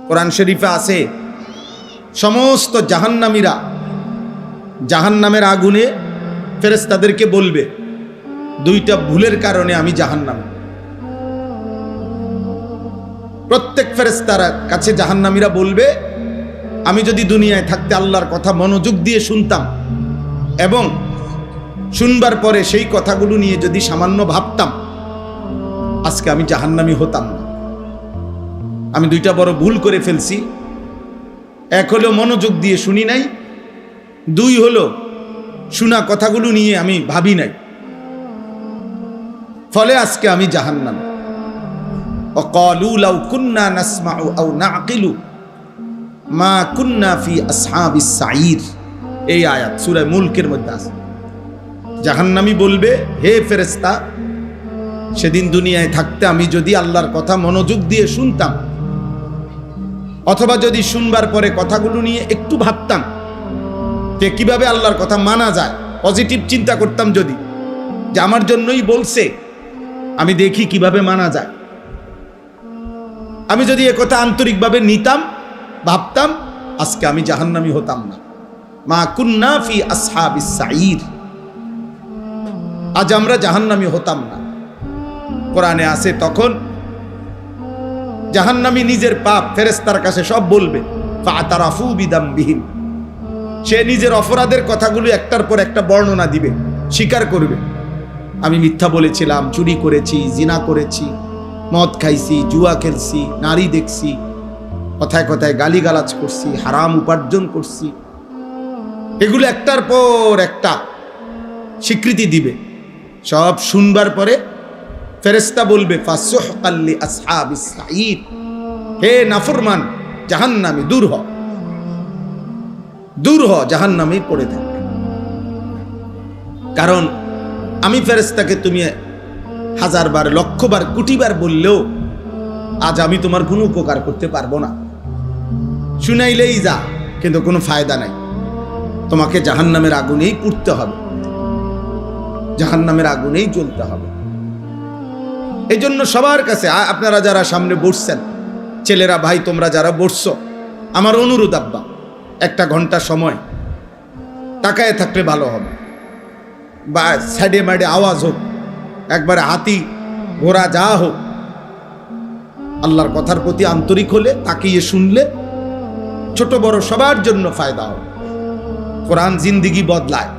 কোরআন শরীফে আছে সমস্ত জাহান্নামীরা জাহান্নামের আগুনে ফেরেশতাদেরকে বলবে, দুইটা ভুলের কারণে আমি জাহান্নামী। প্রত্যেক ফেরেশতার কাছে জাহান্নামীরা বলবে, আমি যদি দুনিয়ায় থাকতে আল্লাহর কথা মনোযোগ দিয়ে শুনতাম এবং শুনবার পরে সেই কথাগুলো নিয়ে যদি সামান্য ভাবতাম, আজকে আমি জাহান্নামী হতাম না। আমি দুইটা বড় ভুল করে ফেলছি। এক হলো মনোযোগ দিয়ে শুনি নাই, দুই হলো শোনা কথাগুলো নিয়ে আমি ভাবি নাই, ফলে আজকে আমি জাহান্নামী। وقالوا لو كنا نسمع أو نعقل ما كنا في أصحاب السعير। এই আয়াত সূরা মুলকের মধ্যে আছে। জাহান্নামী বলবে, হে ফেরেশতা, সেদিন দুনিয়ায় থাকতে আমি যদি আল্লাহর কথা মনোযোগ দিয়ে শুনতাম, অথবা যদি শুনবার পরে কথাগুলো নিয়ে একটু ভাবতাম যে কিভাবে আল্লাহর কথা মানা যায়, পজিটিভ চিন্তা করতাম, যদি যে আমার জন্যই বলছে, আমি দেখি কিভাবে মানা যায়, আমি যদি একথা আন্তরিকভাবে নিতাম, ভাবতাম, আজকে আমি জাহান্নামী হতাম না। মা কুন্না ফি আসহাবিস সাঈর, আজ আমরা জাহান্নামী হতাম না। কোরআনে আছে, তখন জাহান্নামী নিজের পাপ ফেরেশতার কাছে সব বলবে, ফাতারাফু বিদামবিহিম, সে নিজের অপরাধের কথাগুলো একটার পর একটা বর্ণনা দিবে, স্বীকার করবে, আমি মিথ্যা বলেছিলাম, চুরি করেছি, জিনা করেছি, মদ খাইছি, জুয়া খেলছি, নারী দেখছি, কথায় কথায় গালিগালাজ করছি, হারাম উপার্জন করছি, এগুলো একটার পর একটা স্বীকৃতি দিবে। সব শুনবার পরে ফেরেশতা বলবে, ফাসুহকাল লি আসহাবিস সাঈর, হে নাফরমান জাহান্নামী, দূর হ, দূর হ, জাহান্নামে পড়ে থাক। কারণ আমি ফেরেশতাকে তুমি হাজারবার, লক্ষবার, কোটিবার বললেও আজ আমি তোমার কোনো উপকার করতে পারবো না। শুনাইলেই যা, কিন্তু কোনো ফায়দা নাই। তোমাকে জাহান্নামের আগুনেই পুড়তে হবে, জাহান্নামের আগুনেই জ্বলতে হবে। এই জন্য সবার কাছে, আপনারা যারা সামনে বসছেন, ছেলেরা, ভাই, তোমরা যারা বসছো, আমার অনুরোধ, আব্বা, একটা ঘন্টা সময় তাকায় থাকলে ভালো হবে। বা সাইডে মাইডে আওয়াজ হোক, একবারে হাতি ঘোড়া যা হোক, আল্লাহর কথার প্রতি আন্তরিক হলে, তাকিয়ে শুনলে, ছোট বড় সবার জন্য ফায়দা হবে। কোরআন জিন্দিগি বদলায়।